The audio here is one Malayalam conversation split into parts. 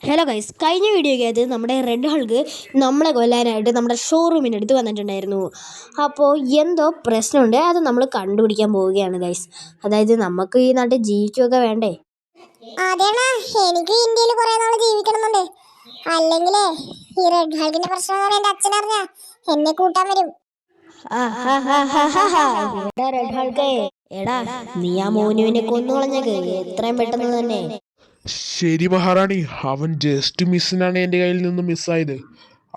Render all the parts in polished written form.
ഹലോ ഗൈസ്, കഴിഞ്ഞ വീഡിയോയ്ക്കകത്ത് നമ്മുടെ റെഡ് ഹൾക്ക് നമ്മളെ കൊല്ലാനായിട്ട് നമ്മുടെ ഷോറൂമിൻ്റെ അടുത്ത് വന്നിട്ടുണ്ടായിരുന്നു. അപ്പോൾ എന്തോ പ്രശ്നമുണ്ട്, അത് നമ്മൾ കണ്ടുപിടിക്കാൻ പോവുകയാണ് ഗൈസ്. അതായത് നമുക്ക് ഈ നാട്ടിൽ ജീവിക്കുകയൊക്കെ വേണ്ടേ? അതേണാ, എനിക്ക് ഇന്ത്യയിൽ കുറെ നാൾ ജീവിക്കണമെന്നുണ്ട്. അല്ലെങ്കിലേ ഈ റെഡ് ഹൾക്കിന്റെ പ്രശ്നം എന്റെ അച്ഛനറിഞ്ഞ എന്നെ കൂട്ടാൻ വരും. റെഡ് ഹൾക്കേ, എടാ നീ ആ മോനുവിനെ കൊന്നുകളഞ്ഞേക്ക് എത്രയും പെട്ടെന്ന് തന്നെ. ശരി മഹാറാണി, അവൻ ജസ്റ്റ് മിസ്സിനാണ് എൻ്റെ കയ്യിൽ നിന്ന് മിസ്സായത്.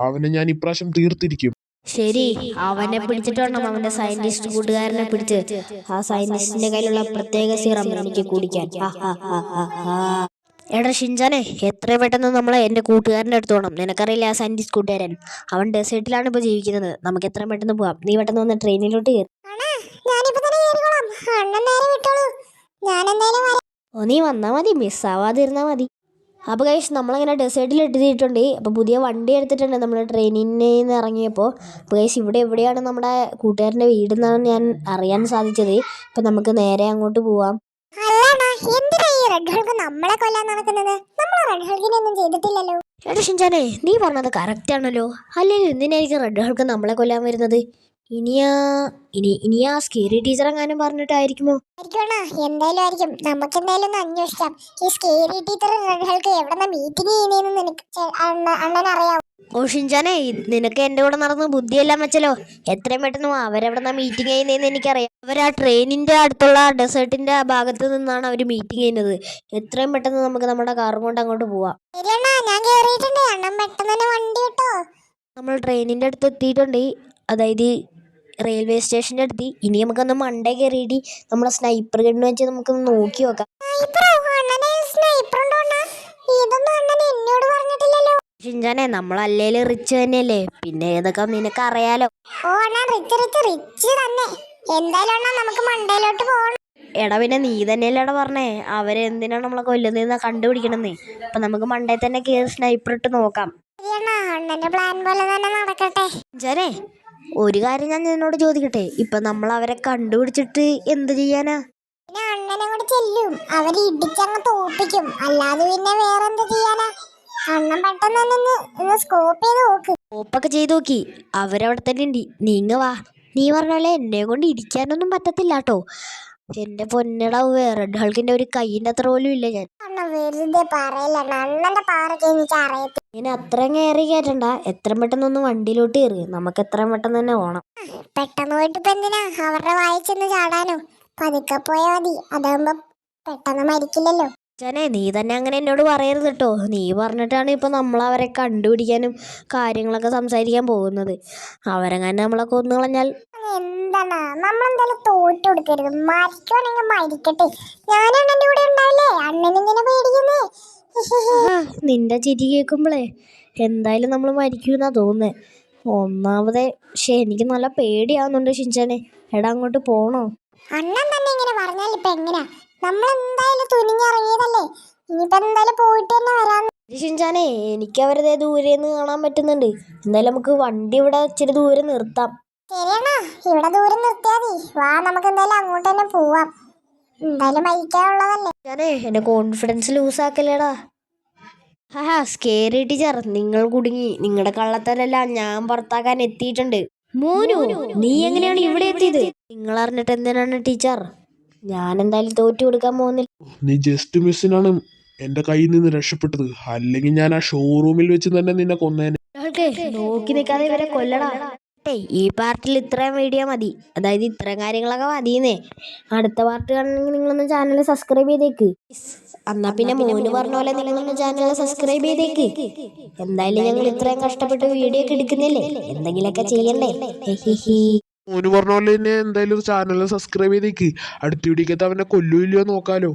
അവനെ ഞാൻ ഇപ്രാവശ്യം തീർത്തിരിക്കും. ശരി, അവനെ പിടിച്ചിട്ട് വേണം അവന്റെ സയന്റിസ്റ്റ് കൂട്ടുകാരനെ പിടിച്ച് ആ സയന്റിസ്റ്റിന്റെ കയ്യിലുള്ള പ്രത്യേക സീറം എനിക്ക് കുടിക്കാൻ. എടാ ഷിൻചാനെ, എത്രയും പെട്ടെന്ന് നമ്മളെ എൻ്റെ കൂട്ടുകാരൻ്റെ അടുത്ത് പോകണം. നിനക്കറിയില്ല ആ സയന്റിസ്റ്റ് കൂട്ടുകാരൻ, അവൻ ഡെസേർട്ടിലാണ് ഇപ്പോൾ ജീവിക്കുന്നത്. നമുക്ക് എത്രയും പെട്ടെന്ന് പോവാം. നീ പെട്ടെന്ന് വന്ന് ട്രെയിനിലോട്ട് കയറി. ഓ, നീ വന്നാൽ മതി, മിസ്സാവാതിരുന്നാൽ മതി. അപ്പോൾ ഗൈസ്, നമ്മളങ്ങനെ ഡെസേർട്ടിൽ എത്തിയിട്ടുണ്ട്. അപ്പോൾ പുതിയ വണ്ടി എടുത്തിട്ടുണ്ട് നമ്മൾ ട്രെയിനിൽ നിന്ന് ഇറങ്ങിയപ്പോൾ. അപ്പോൾ ഗൈസ്, ഇവിടെ എവിടെയാണ് നമ്മുടെ കൂട്ടുകാരൻ്റെ വീടെന്നാണ് ഞാൻ അറിയാൻ സാധിച്ചത്. അപ്പോൾ നമുക്ക് നേരെ അങ്ങോട്ട് പോവാം. എടാ ഷിൻചാനെ, നീ പറഞ്ഞത് കറക്റ്റ് ആണല്ലോ. അല്ലെങ്കിൽ എന്തിനായിരിക്കും റെഡ് ഹൾക്ക് നമ്മളെ കൊല്ലാൻ വരുന്നത്? ഇനിയാ സ്കേറി ടീച്ചർ എങ്ങാനും പറഞ്ഞിട്ടായിരിക്കുമോ? എന്തായാലും ആയിരിക്കും. നമുക്ക് എന്തായാലും ഒന്ന് അന്വേഷിക്കാം. ഈ സ്കേറി ടീച്ചർ റെഡ് ഹൾക്ക് എവിടെ മീറ്റിംഗ് ചെയ്യുന്നതെന്ന് അണ്ണൻ അറിയാം. ഓ ഷിൻചാനെ, നിനക്ക് എൻ്റെ കൂടെ നടന്ന് ബുദ്ധിയെല്ലാം വെച്ചല്ലോ. എത്രയും പെട്ടെന്ന് അവരെവിടെ മീറ്റിംഗ് ചെയ്യുന്നതെന്ന് എനിക്കറിയാം. അവർ ആ ട്രെയിനിൻ്റെ അടുത്തുള്ള ഡെസേർട്ടിൻ്റെ ആ ഭാഗത്ത് നിന്നാണ് അവർ മീറ്റിംഗ് ചെയ്യുന്നത്. എത്രയും പെട്ടെന്ന് നമുക്ക് നമ്മുടെ കാറും കൊണ്ട് അങ്ങോട്ട് പോവാം. നമ്മൾ ട്രെയിനിൻ്റെ അടുത്ത് എത്തിയിട്ടുണ്ട്. അതായത് റെയിൽവേ സ്റ്റേഷൻ്റെ അടുത്ത്. ഇനി നമുക്കൊന്ന് മണ്ടേ കയറിയിട്ട് നമ്മളെ സ്നൈപ്പർ ഗണ്ണ് വെച്ച് നമുക്കൊന്ന് നോക്കി നോക്കാം. ഷിൻചാനെ, നമ്മളല്ലേലും റിച്ച് തന്നെയല്ലേ, പിന്നെ ഏതൊക്കെ നിനക്ക് അറിയാലോ. എടാ പിന്നെ നീ തന്നെയല്ലേടാ പറഞ്ഞേ അവരെന്തിനാണ് നമ്മളെ കൊല്ലുന്നതെന്ന് കണ്ടുപിടിക്കണമെന്നേ. അപ്പൊ നമുക്ക് മണ്ടേ തന്നെ കയറി സ്നൈപ്പർ ഇട്ട് നോക്കാം. ഷിൻചാനെ, ഒരു കാര്യം ഞാൻ നിന്നോട് ചോദിക്കട്ടെ, ഇപ്പൊ നമ്മൾ അവരെ കണ്ടുപിടിച്ചിട്ട് എന്ത് ചെയ്യാനാ? അവര് ഇടിച്ചങ്ങ് തോപ്പിക്കും, അല്ലാതെ പിന്നെ വേറെന്ത് ചെയ്യാനാ? അണ്ണൻ പെട്ടെന്ന് സ്കോപ്പ് ചെയ്ത് നോക്ക്. സ്കോപ്പൊക്കെ ചെയ്ത് നോക്കി, അവരവിടെ തന്നെ ഉണ്ട്. നീങ്ങ വാ. നീ പറഞ്ഞാലേ എന്നെ കൊണ്ട് ഇരിക്കാനൊന്നും പറ്റത്തില്ല കേട്ടോ. എന്റെ പൊന്നടാ, റെഡ് ഹൾക്കിന്റെ ഒരു കൈയിന്റെ അത്ര പോലും ഇല്ല ഞാൻ. വെറുതെ പറയല്ല, അണ്ണന്റെ പാറൊക്കെ എനിക്ക് അറിയത്തില്ല. ഇങ്ങനെ അത്രയും കയറി കയറ്റണ്ട, എത്രയും പെട്ടെന്നൊന്ന് വണ്ടിയിലോട്ട് കയറി. നമുക്ക് എത്രയും പെട്ടെന്ന് തന്നെ പോകണം. പെട്ടെന്ന് പോയിട്ട് ഇപ്പൊ എന്തിനാ അവരുടെ വായിച്ചെന്ന് ചാടാനോ? പതുക്കെ പോയാ മതി, അതാകുമ്പോ പെട്ടെന്ന് മരിക്കില്ലല്ലോ. ജനെ, നീ തന്നെ അങ്ങനെ എന്നോട് പറയരുത് കേട്ടോ. നീ പറഞ്ഞിട്ടാണ് ഇപ്പൊ നമ്മളവരെ കണ്ടുപിടിക്കാനും കാര്യങ്ങളൊക്കെ സംസാരിക്കാൻ പോകുന്നത്. അവരെങ്ങനെ നമ്മളെ കൊന്നു കളഞ്ഞാൽ എന്താണ്? നമ്മളെന്തായാലും തോറ്റു കൊടുക്കരുത്. മരിക്കുവാണെങ്കിൽ മരിക്കട്ടെ. ഞാനാണ് എന്റെ കൂടെ ഉണ്ടാവില്ലേ? അണ്ണനിങ്ങനെ പേടിക്കുന്നേ. നിന്റെ ചിരി കേൾക്കുമ്പോളേ എന്തായാലും നമ്മൾ മരിക്കൂന്നാ തോന്നുന്നേ. ഒന്നാമതേ എനിക്ക് നല്ല പേടിയാവുന്നുണ്ട് ഷിൻചാനെ. എടാ അങ്ങോട്ട് പോണോ? അണ്ണൻ തന്നെ ഇങ്ങനെ പറഞ്ഞാൽ ഇപ്പൊ എങ്ങനെയാ? നമ്മളെന്തായാലും തുനിഞ്ഞിറങ്ങിയതല്ലേ, ഇനിയിപ്പോ എന്തായാലും പോയിട്ട് തന്നെ വരാന്ന്. ഷിൻചാനെ, എനിക്ക് അവരതേ ദൂരെന്ന് കാണാൻ പറ്റുന്നുണ്ട്. എന്തായാലും നമുക്ക് വണ്ടി ഇവിടെ ഇച്ചിരി ദൂരെ നിർത്താം. ശരിയാണോ? ഇവിടെ ദൂരം നിർത്തിയാ മതി. വാ, നമുക്ക് എന്തായാലും അങ്ങോട്ട് തന്നെ പോവാം. എന്തായാലും മരിക്കാനുള്ളതല്ലേ. എന്റെ കോൺഫിഡൻസ് ലൂസാക്കല്ലേടാ. സ്കേറി ടീച്ചർ, നിങ്ങൾ കുടുങ്ങി. നിങ്ങളുടെ കള്ളത്തരെല്ലാം ഞാൻ പുറത്താക്കാൻ എത്തിയിട്ടുണ്ട്. മോനു, നീ എങ്ങനെയാണ് ഇവിടെ എത്തിയത്? നിങ്ങൾ അറിഞ്ഞിട്ട് എന്തിനാണ് ടീച്ചർ? ഞാൻ എന്തായാലും തോറ്റു കൊടുക്കാൻ പോകുന്നില്ല. നീ ജസ്റ്റ് മിസ്സിനാണ് എൻ്റെ കയ്യിൽ നിന്ന് രക്ഷപ്പെട്ടത്. അല്ലെങ്കിൽ ഞാൻ ആ ഷോറൂമിൽ വെച്ച് തന്നെ നിന്നെ കൊന്നേനെ. നോക്കി നിൽക്കാതെ ഇവരെ കൊല്ലടാ. ഈ പാർട്ടിൽ ഇത്രയും വീഡിയോ മതി. അതായത് ഇത്രയും കാര്യങ്ങളൊക്കെ മതിയെന്നേ. അടുത്ത പാർട്ട് കാണണമെങ്കിൽ നിങ്ങളൊന്ന് ചാനൽ സബ്സ്ക്രൈബ് ചെയ്തേക്ക്. എന്നാ പിന്നെ മോന് പറഞ്ഞ പോലെ നിങ്ങളൊന്ന് ചാനൽ സബ്സ്ക്രൈബ് ചെയ്തേക്ക്. എന്തായാലും ഞങ്ങൾ ഇത്രയും കഷ്ടപ്പെട്ട് വീഡിയോ ഒക്കെ എടുക്കുന്നില്ലേ, എന്തെങ്കിലുമൊക്കെ ചെയ്യണ്ടേ. മോന് പറഞ്ഞ പോലെ തന്നെ എന്തായാലും ചാനൽ സബ്സ്ക്രൈബ് ചെയ്തേക്ക്. അടുത്ത വീഡിയോക്കകത്ത് അവനെ കൊല്ലൂല്ലയോ നോക്കാലോ.